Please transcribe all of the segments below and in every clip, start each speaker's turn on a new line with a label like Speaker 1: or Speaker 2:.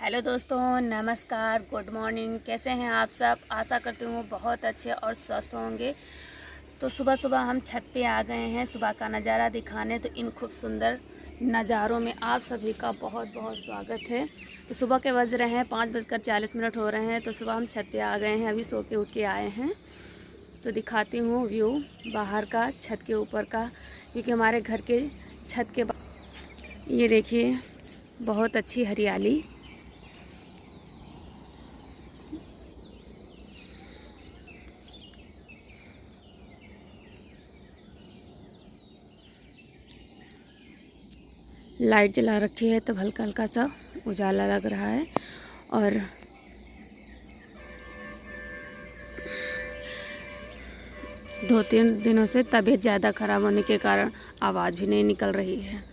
Speaker 1: Hello दोस्तों, नमस्कार, good morning. कैसे हैं आप सब? आशा करती हूँ बहुत अच्छे और स्वस्थ होंगे। तो सुबह सुबह हम छत पे आ गए हैं सुबह का नज़ारा दिखाने। तो इन खूब सुंदर नज़ारों में आप सभी का बहुत बहुत स्वागत है। तो सुबह के बज रहे हैं 5:40 हो रहे हैं। तो सुबह हम छत पे आ गए हैं, अभी सो के उठ के आए हैं। तो दिखाती हूँ व्यू बाहर का, छत के ऊपर का, क्योंकि हमारे घर के छत के ये देखिए बहुत अच्छी हरियाली। लाइट जला रखी है तो हल्का हल्का सा उजाला लग रहा है। और दो तीन दिनों से तबीयत ज़्यादा ख़राब होने के कारण आवाज़ भी नहीं निकल रही है।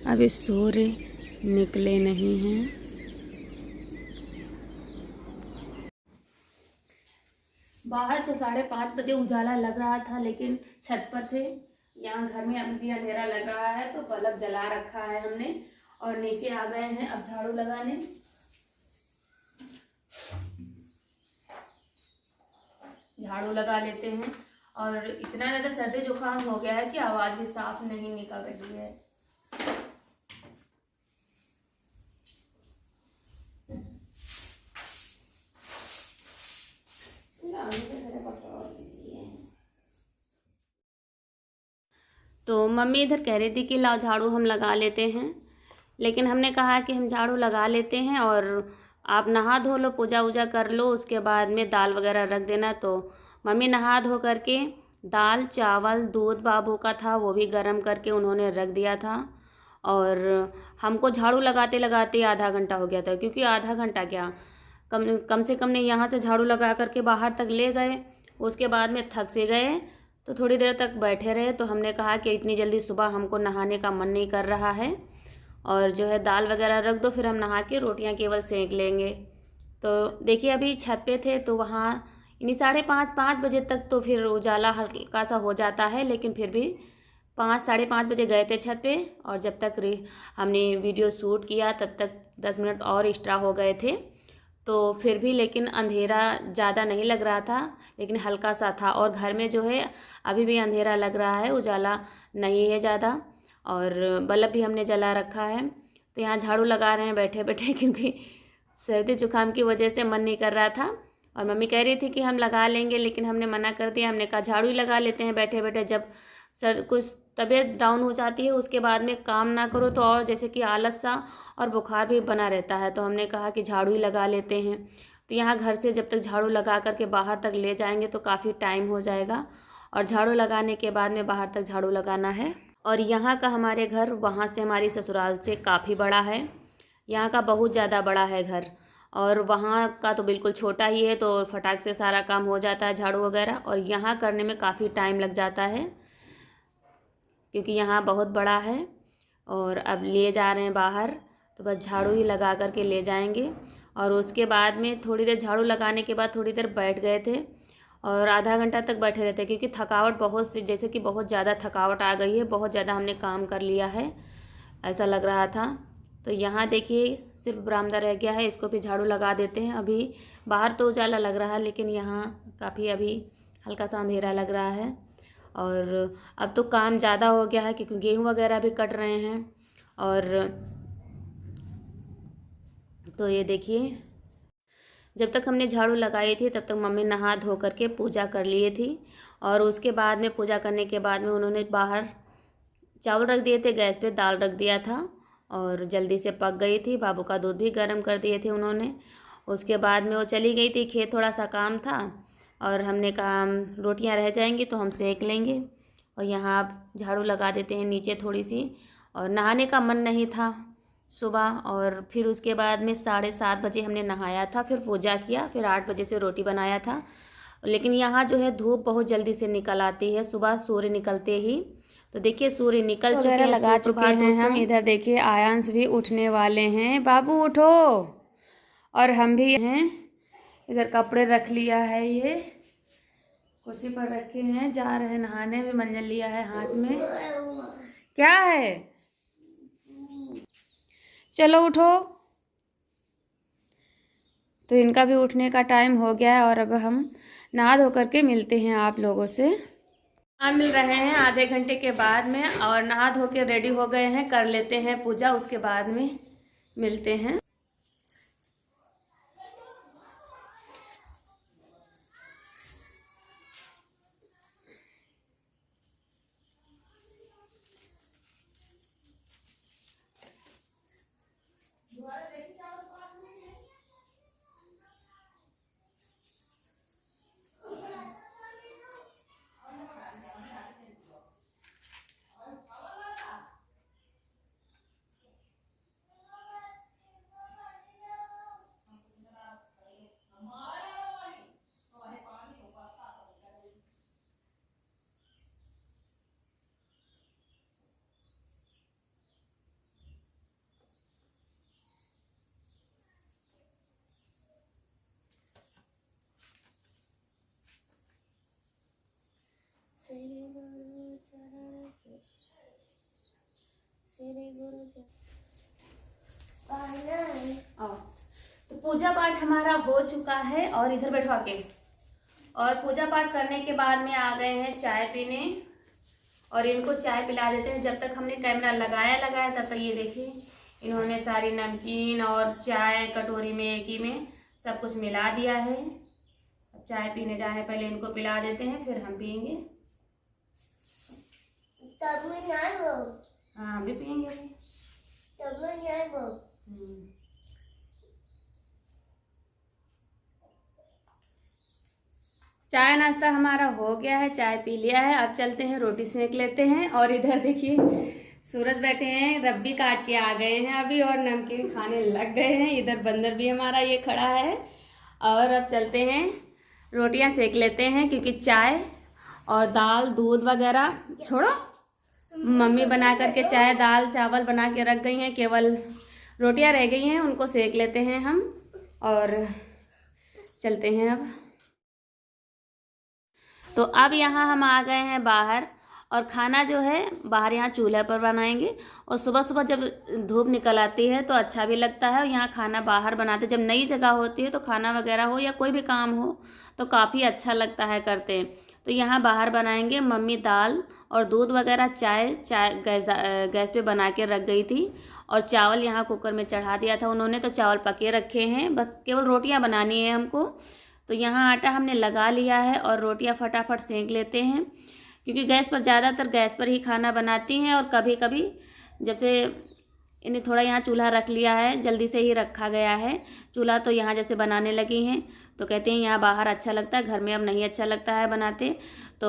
Speaker 1: अभी सूर्य निकले नहीं हैं। बाहर तो 5:30 बजे उजाला लग रहा था, लेकिन छत पर थे। यहाँ घर में अभी भी अंधेरा लग रहा है, तो बल्ब जला रखा है हमने और नीचे आ गए हैं अब झाड़ू लगाने। झाड़ू लगा लेते हैं। और इतना ज़्यादा सर्दी जुकाम हो गया है कि आवाज़ भी साफ नहीं निकल रही है। तो मम्मी इधर कह रही थी कि लाओ झाड़ू हम लगा लेते हैं, लेकिन हमने कहा कि हम झाड़ू लगा लेते हैं और आप नहा धो लो, पूजा वूजा कर लो, उसके बाद में दाल वगैरह रख देना। तो मम्मी नहा धो करके दाल चावल दूध बाबू का था वो भी गर्म करके उन्होंने रख दिया था। और हमको झाड़ू लगाते लगाते आधा घंटा हो गया था, क्योंकि आधा घंटा क्या कम से कम ने यहाँ से झाड़ू लगा करके बाहर तक ले गए। उसके बाद में थक से गए तो थोड़ी देर तक बैठे रहे। तो हमने कहा कि इतनी जल्दी सुबह हमको नहाने का मन नहीं कर रहा है, और जो है दाल वगैरह रख दो, फिर हम नहा के रोटियां केवल सेंक लेंगे। तो देखिए अभी छत पे थे तो वहाँ यानी 5:30 तक तो फिर उजाला हल्का सा हो जाता है, लेकिन फिर भी 5-5:30 बजे गए थे छत पे। और जब तक हमने वीडियो शूट किया तब तक 10 मिनट और एक्स्ट्रा हो गए थे। तो फिर भी लेकिन अंधेरा ज़्यादा नहीं लग रहा था, लेकिन हल्का सा था। और घर में जो है अभी भी अंधेरा लग रहा है, उजाला नहीं है ज़्यादा। और बल्ब भी हमने जला रखा है। तो यहाँ झाड़ू लगा रहे हैं बैठे बैठे, क्योंकि सर्दी जुकाम की वजह से मन नहीं कर रहा था। और मम्मी कह रही थी कि हम लगा लेंगे, लेकिन हमने मना कर दिया। हमने कहा झाड़ू ही लगा लेते हैं बैठे बैठे। जब कुछ तबीयत डाउन हो जाती है उसके बाद में काम ना करो तो और जैसे कि आलस सा और बुखार भी बना रहता है। तो हमने कहा कि झाड़ू ही लगा लेते हैं। तो यहाँ घर से जब तक झाड़ू लगा करके बाहर तक ले जाएंगे तो काफ़ी टाइम हो जाएगा, और झाड़ू लगाने के बाद में बाहर तक झाड़ू लगाना है। और यहाँ का हमारे घर वहाँ से हमारी ससुराल से काफ़ी बड़ा है। यहाँ का बहुत ज़्यादा बड़ा है घर, और वहाँ का तो बिल्कुल छोटा ही है। तो फटाक से सारा काम हो जाता है झाड़ू वगैरह, और यहाँ करने में काफ़ी टाइम लग जाता है, क्योंकि यहाँ बहुत बड़ा है। और अब ले जा रहे हैं बाहर, तो बस झाड़ू ही लगा करके ले जाएंगे। और उसके बाद में थोड़ी देर झाड़ू लगाने के बाद थोड़ी देर बैठ गए थे, और आधा घंटा तक बैठे रहते, क्योंकि थकावट बहुत सी, जैसे कि बहुत ज़्यादा थकावट आ गई है, बहुत ज़्यादा हमने काम कर लिया है ऐसा लग रहा था। तो यहाँ देखिए सिर्फ बरामदा रह गया है, इसको भी झाड़ू लगा देते हैं। अभी बाहर तो उजाला लग रहा है, लेकिन यहाँ काफ़ी अभी हल्का सा अंधेरा लग रहा है। और अब तो काम ज़्यादा हो गया है, क्योंकि गेहूँ वगैरह भी कट रहे हैं। और तो ये देखिए जब तक हमने झाड़ू लगाई थी तब तक मम्मी नहा धो करके पूजा कर लिए थी। और उसके बाद में पूजा करने के बाद में उन्होंने बाहर चावल रख दिए थे, गैस पे दाल रख दिया था, और जल्दी से पक गई थी। बाबू का दूध भी गर्म कर दिए थे उन्होंने। उसके बाद में वो चली गई थी खेत, थोड़ा सा काम था, और हमने कहा रोटियां रह जाएंगी तो हम सेक लेंगे। और यहाँ आप झाड़ू लगा देते हैं नीचे थोड़ी सी। और नहाने का मन नहीं था सुबह, और फिर उसके बाद में 7:30 बजे हमने नहाया था, फिर पूजा किया, फिर 8 बजे से रोटी बनाया था। लेकिन यहाँ जो है धूप बहुत जल्दी से निकल आती है सुबह सूर्य निकलते ही। तो तो देखिए सूर्य निकल चुके हैं, लगा चुके हैं हम। इधर देखिए आयांश भी उठने वाले हैं। बाबू उठो। और हम भी हैं। इधर कपड़े रख लिया है, ये कुर्सी पर रखे हैं। जा रहे हैं नहाने में, मंजन लिया है हाथ में। क्या है? चलो उठो। तो इनका भी उठने का टाइम हो गया है और अब हम नहा धो करके मिलते हैं आप लोगों से। हम मिल रहे हैं आधे घंटे के बाद में और नहा धो के रेडी हो गए हैं। कर लेते हैं पूजा, उसके बाद में मिलते हैं। तो पूजा पाठ हमारा हो चुका है और इधर बैठवा के और पूजा पाठ करने के बाद में आ गए हैं चाय पीने और इनको चाय पिला देते हैं। जब तक हमने कैमरा लगाया तब तक ये देखिए इन्होंने सारी नमकीन और चाय कटोरी में एक ही में सब कुछ मिला दिया है। अब चाय पीने जाने पहले इनको पिला देते हैं, फिर हम पियेंगे। हाँ, हम भी पियेंगे। चाय नाश्ता हमारा हो गया है, चाय पी लिया है। अब चलते हैं रोटी सेक लेते हैं। और इधर देखिए सूरज बैठे हैं, रब्बी काट के आ गए हैं अभी और नमकीन खाने लग गए हैं। इधर बंदर भी हमारा ये खड़ा है। और अब चलते हैं रोटियां सेक लेते हैं, क्योंकि चाय और दाल दूध वगैरह छोड़ो, मम्मी बना करके चाय दाल चावल बना के रख गई हैं, केवल रोटियां रह गई हैं, उनको सेक लेते हैं हम और चलते हैं अब। तो अब यहाँ हम आ गए हैं बाहर और खाना जो है बाहर यहाँ चूल्हे पर बनाएंगे। और सुबह सुबह जब धूप निकल आती है तो अच्छा भी लगता है। और यहाँ खाना बाहर बनाते, जब नई जगह होती है तो खाना वगैरह हो या कोई भी काम हो तो काफ़ी अच्छा लगता है करते। तो यहाँ बाहर बनाएंगे। मम्मी दाल और दूध वगैरह चाय गैस पे बना के रख गई थी और चावल यहाँ कुकर में चढ़ा दिया था उन्होंने, तो चावल पके रखे हैं, बस केवल रोटियाँ बनानी है हमको। तो यहाँ आटा हमने लगा लिया है और रोटियाँ फटाफट सेंक लेते हैं, क्योंकि गैस पर ज़्यादातर गैस पर ही खाना बनाती हैं। और कभी कभी जैसे इन्हें थोड़ा यहाँ चूल्हा रख लिया है, जल्दी से ही रखा गया है चूल्हा, तो यहाँ जैसे बनाने लगी हैं तो कहते हैं यहाँ बाहर अच्छा लगता है, घर में अब नहीं अच्छा लगता है बनाते। तो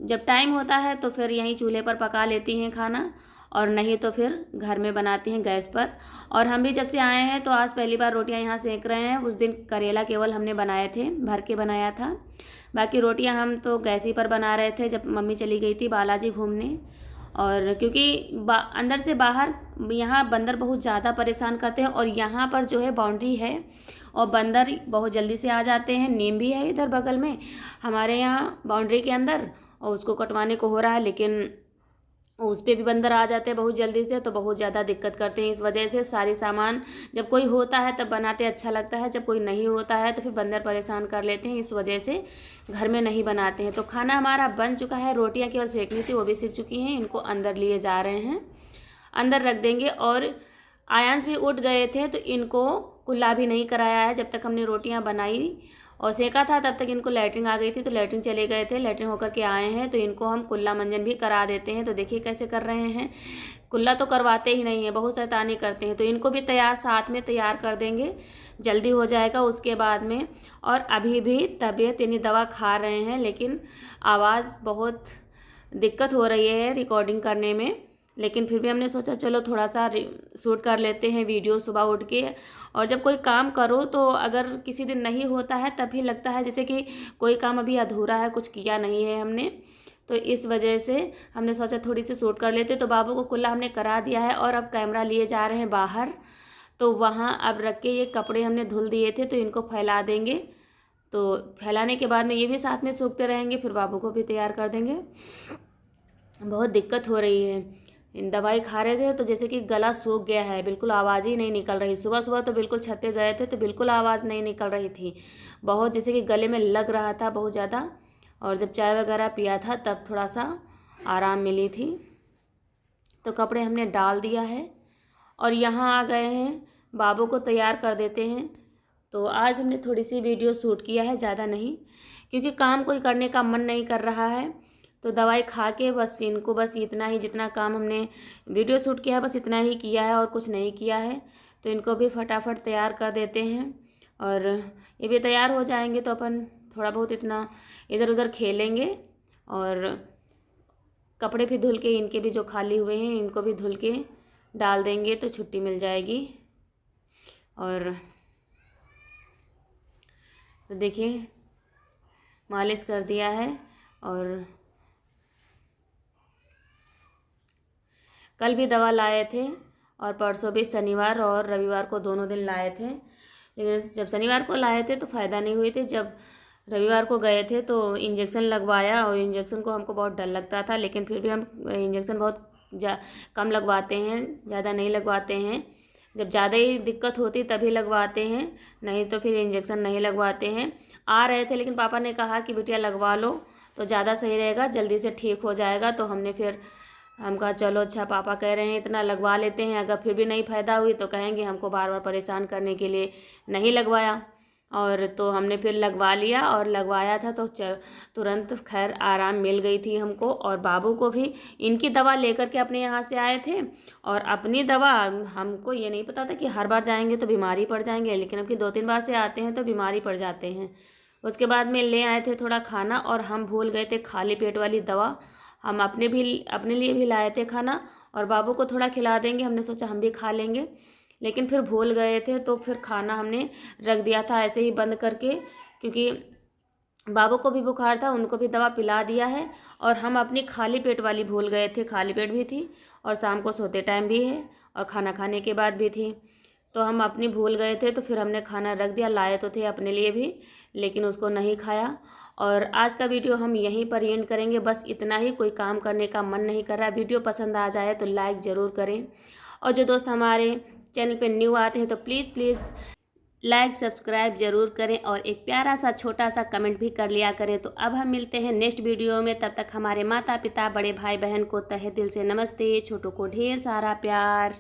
Speaker 1: जब टाइम होता है तो फिर यहीं चूल्हे पर पका लेती हैं खाना, और नहीं तो फिर घर में बनाती हैं गैस पर। और हम भी जब से आए हैं तो आज पहली बार रोटियां यहाँ सेक रहे हैं। उस दिन करेला केवल हमने बनाए थे, भर के बनाया था, बाकी रोटियां हम तो गैस ही पर बना रहे थे जब मम्मी चली गई थी बालाजी घूमने। और क्योंकि अंदर से बाहर यहाँ बंदर बहुत ज़्यादा परेशान करते हैं, और यहाँ पर जो है बाउंड्री है और बंदर बहुत जल्दी से आ जाते हैं। नीम भी है इधर बगल में हमारे यहाँ बाउंड्री के अंदर, और उसको कटवाने को हो रहा है, लेकिन उस पर भी बंदर आ जाते हैं बहुत जल्दी से, तो बहुत ज़्यादा दिक्कत करते हैं। इस वजह से सारी सामान जब कोई होता है तब बनाते अच्छा लगता है, जब कोई नहीं होता है तो फिर बंदर परेशान कर लेते हैं, इस वजह से घर में नहीं बनाते हैं। तो खाना हमारा बन चुका है, रोटियां केवल सेकनी थी वो भी सीख चुकी हैं। इनको अंदर लिए जा रहे हैं, अंदर रख देंगे। और आयांश भी उठ गए थे तो इनको कुल्ला भी नहीं कराया है जब तक हमने रोटियाँ बनाई और सेका था, तब तक इनको लैट्रिन आ गई थी, तो लैट्रिन चले गए थे। लैट्रिन होकर के आए हैं तो इनको हम कुल्ला मंजन भी करा देते हैं। तो देखिए कैसे कर रहे हैं, कुल्ला तो करवाते ही नहीं है, बहुत शैतानी करते हैं। तो इनको भी साथ में तैयार कर देंगे, जल्दी हो जाएगा उसके बाद में। और अभी भी तबीयत यानी दवा खा रहे हैं, लेकिन आवाज़ बहुत दिक्कत हो रही है रिकॉर्डिंग करने में, लेकिन फिर भी हमने सोचा चलो थोड़ा सा शूट कर लेते हैं वीडियो सुबह उठ के। और जब कोई काम करो तो अगर किसी दिन नहीं होता है तभी लगता है जैसे कि कोई काम अभी अधूरा है, कुछ किया नहीं है हमने। तो इस वजह से हमने सोचा थोड़ी सी शूट कर लेते। तो बाबू को कुल्ला हमने करा दिया है और अब कैमरा लिए जा रहे हैं बाहर। तो वहाँ अब रख के ये कपड़े हमने धुल दिए थे, तो इनको फैला देंगे। तो फैलाने के बाद में ये भी साथ में सूखते रहेंगे, फिर बाबू को भी तैयार कर देंगे। बहुत दिक्कत हो रही है। दवाई खा रहे थे तो जैसे कि गला सूख गया है, बिल्कुल आवाज़ ही नहीं निकल रही। सुबह सुबह तो बिल्कुल छत पे गए थे तो बिल्कुल आवाज़ नहीं निकल रही थी, बहुत जैसे कि गले में लग रहा था बहुत ज़्यादा। और जब चाय वगैरह पिया था तब थोड़ा सा आराम मिली थी। तो कपड़े हमने डाल दिया है और यहाँ आ गए हैं, बाबू को तैयार कर देते हैं। तो आज हमने थोड़ी सी वीडियो शूट किया है, ज़्यादा नहीं, क्योंकि काम कोई करने का मन नहीं कर रहा है। तो दवाई खा के बस इनको बस इतना ही, जितना काम हमने वीडियो शूट किया है बस इतना ही किया है और कुछ नहीं किया है। तो इनको भी फटाफट तैयार कर देते हैं और ये भी तैयार हो जाएंगे तो अपन थोड़ा बहुत इतना इधर उधर खेलेंगे। और कपड़े भी धुल के, इनके भी जो खाली हुए हैं इनको भी धुल के डाल देंगे तो छुट्टी मिल जाएगी। और तो देखिए मालिश कर दिया है। और कल भी दवा लाए थे और परसों भी, शनिवार और रविवार को दोनों दिन लाए थे। लेकिन जब शनिवार को लाए थे तो फ़ायदा नहीं हुई थी। जब रविवार को गए थे तो इंजेक्शन लगवाया और इंजेक्शन को हमको बहुत डर लगता था, लेकिन फिर भी हम इंजेक्शन बहुत कम लगवाते हैं, ज़्यादा नहीं लगवाते हैं। जब ज़्यादा ही दिक्कत होती तभी लगवाते हैं, नहीं तो फिर इंजेक्शन नहीं लगवाते हैं। आ रहे थे लेकिन पापा ने कहा कि बिटिया लगवा लो तो ज़्यादा सही रहेगा, जल्दी से ठीक हो जाएगा। तो हमने फिर हम कहा चलो अच्छा पापा कह रहे हैं इतना लगवा लेते हैं, अगर फिर भी नहीं फ़ायदा हुई तो कहेंगे हमको बार बार परेशान करने के लिए नहीं लगवाया। और तो हमने फिर लगवा लिया और लगवाया था तो तुरंत खैर आराम मिल गई थी हमको और बाबू को भी। इनकी दवा लेकर के अपने यहाँ से आए थे और अपनी दवा, हमको ये नहीं पता था कि हर बार जाएंगे तो बीमारी पड़ जाएंगे, लेकिन अब कि 2-3 बार से आते हैं तो बीमारी पड़ जाते हैं। उसके बाद में ले आए थे थोड़ा खाना और हम भूल गए थे खाली पेट वाली दवा। हम अपने लिए भी लाए थे खाना और बाबू को थोड़ा खिला देंगे, हमने सोचा हम भी खा लेंगे, लेकिन फिर भूल गए थे। तो फिर खाना हमने रख दिया था ऐसे ही बंद करके, क्योंकि बाबू को भी बुखार था, उनको भी दवा पिला दिया है और हम अपनी खाली पेट वाली भूल गए थे। खाली पेट भी थी और शाम को सोते टाइम भी है और खाना खाने के बाद भी थी, तो हम अपनी भूल गए थे। तो फिर हमने खाना रख दिया, लाए तो थे अपने लिए भी लेकिन उसको नहीं खाया। और आज का वीडियो हम यहीं पर एंड करेंगे, बस इतना ही। कोई काम करने का मन नहीं कर रहा। वीडियो पसंद आ जाए तो लाइक ज़रूर करें और जो दोस्त हमारे चैनल पे न्यू आते हैं तो प्लीज़ लाइक सब्सक्राइब ज़रूर करें और एक प्यारा सा छोटा सा कमेंट भी कर लिया करें। तो अब हम मिलते हैं नेक्स्ट वीडियो में, तब तक हमारे माता पिता बड़े भाई बहन को तहे दिल से नमस्ते, छोटों को ढेर सारा प्यार।